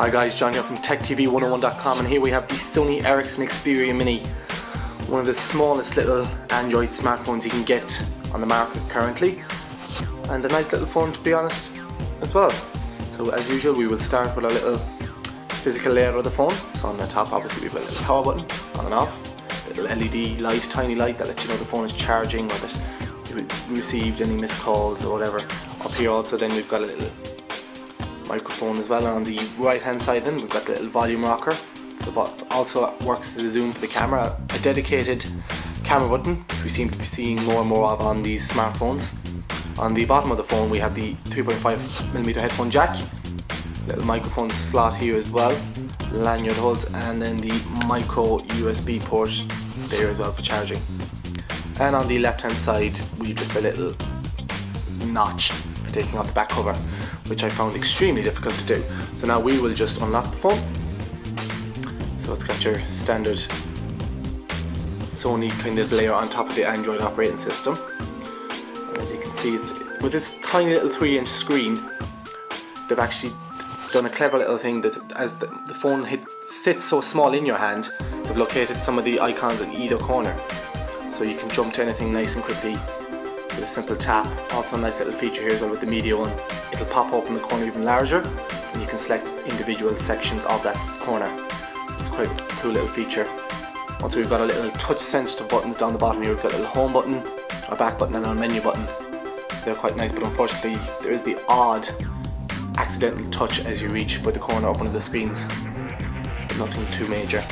Hi guys, John here from TechTV101.com, and here we have the Sony Ericsson Xperia Mini, one of the smallest little Android smartphones you can get on the market currently, and a nice little phone to be honest as well. So as usual, we will start with a little physical layout of the phone. So on the top obviously we've got a little power button, on and off, a little LED light, tiny light that lets you know the phone is charging or that you received any missed calls or whatever. Up here also then we've got a little microphone as well, and on the right hand side then we've got the little volume rocker. So also works as a zoom for the camera, a dedicated camera button which we seem to be seeing more and more of on these smartphones. On the bottom of the phone we have the 3.5mm headphone jack, little microphone slot here as well, lanyard holds, and then the micro USB port there as well for charging. And on the left hand side we've just a little notch for taking off the back cover, which I found extremely difficult to do. So now we will just unlock the phone. So it's got your standard Sony kind of layer on top of the Android operating system. And as you can see, it's with this tiny little 3-inch screen, they've actually done a clever little thing that as the phone sits so small in your hand, they've located some of the icons in either corner. So you can jump to anything nice and quickly with a simple tap. Also a nice little feature here as well with the media one. It'll pop up in the corner even larger, and you can select individual sections of that corner. It's quite a cool little feature. Also we've got a little touch sensitive buttons down the bottom here. We've got a little home button, a back button and a menu button. They're quite nice, but unfortunately there is the odd accidental touch as you reach for the corner of one of the screens, but nothing too major.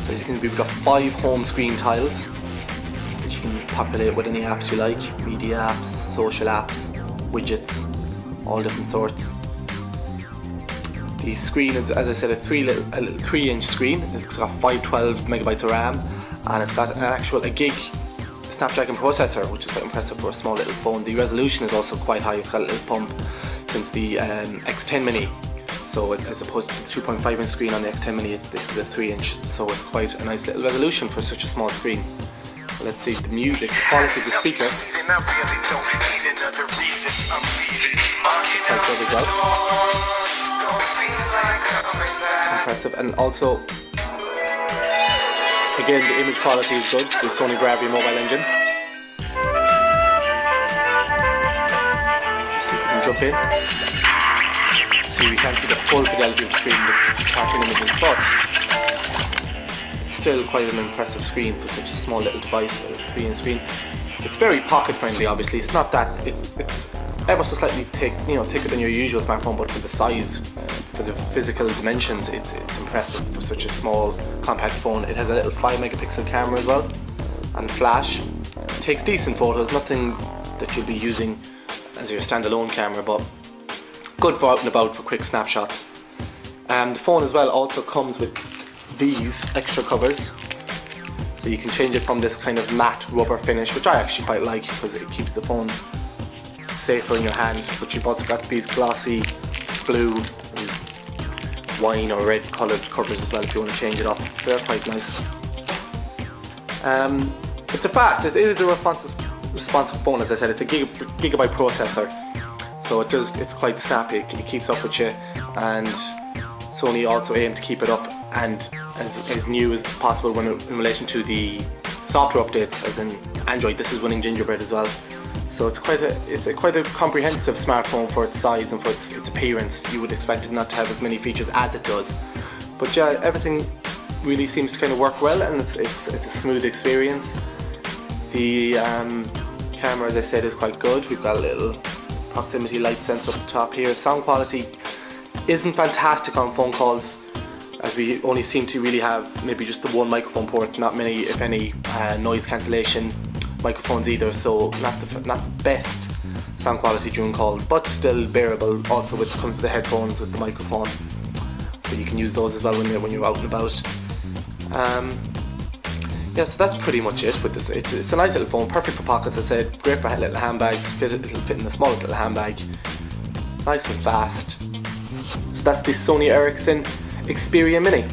So as you can see, we've got 5 home screen tiles that you can populate with any apps you like, media apps, social apps, widgets, all different sorts. The screen is, as I said, a little 3-inch screen. It's got 512MB of RAM, and it's got a gig Snapdragon processor, which is quite impressive for a small little phone. The resolution is also quite high. It's got a little bump since the X10 Mini. So as opposed to the 2.5-inch screen on the X10 Mini, this is a 3-inch, so it's quite a nice little resolution for such a small screen. Let's see the music quality of the speaker. Quite good as well. Impressive, and also again the image quality is good. The Sony Bravia mobile engine. Just see if we can jump in. See, we can't see the full fidelity of the screen with cartoon images, but it's still quite an impressive screen for such a small little device, a 3-inch screen. It's very pocket friendly. Obviously, it's not that it's ever so slightly thick, thicker than your usual smartphone, but for the size, for the physical dimensions, it's impressive for such a small compact phone. It has a little 5-megapixel camera as well, and flash. It takes decent photos, nothing that you'll be using as your standalone camera, but good for out and about for quick snapshots. The phone as well also comes with these extra covers, so you can change it from this kind of matte rubber finish, which I actually quite like because it keeps the phone safer in your hands, but you've also got these glossy blue and wine or red coloured covers as well if you want to change it up. So they're quite nice. It is a responsive phone. As I said, it's a gigabyte processor, so it's quite snappy. It keeps up with you, and Sony also aim to keep it up and as new as possible in relation to the software updates. As in Android, this is running Gingerbread as well. So it's quite a comprehensive smartphone for its size and for its appearance. You would expect it not to have as many features as it does, but yeah, everything really seems to kind of work well, and it's a smooth experience. The camera, as I said, is quite good. We've got a little proximity light sensor up the top here. Sound quality isn't fantastic on phone calls, as we only seem to really have maybe just the one microphone port, not many, if any, noise cancellation microphones either, so not the best sound quality during calls, but still bearable. Also when it comes to the headphones with the microphone, so you can use those as well when you're out and about. Yeah, so that's pretty much it with this. It's a nice little phone, perfect for pockets. As I said, great for little handbags. It'll fit in the smallest little handbag, nice and fast. So that's the Sony Ericsson Xperia Mini.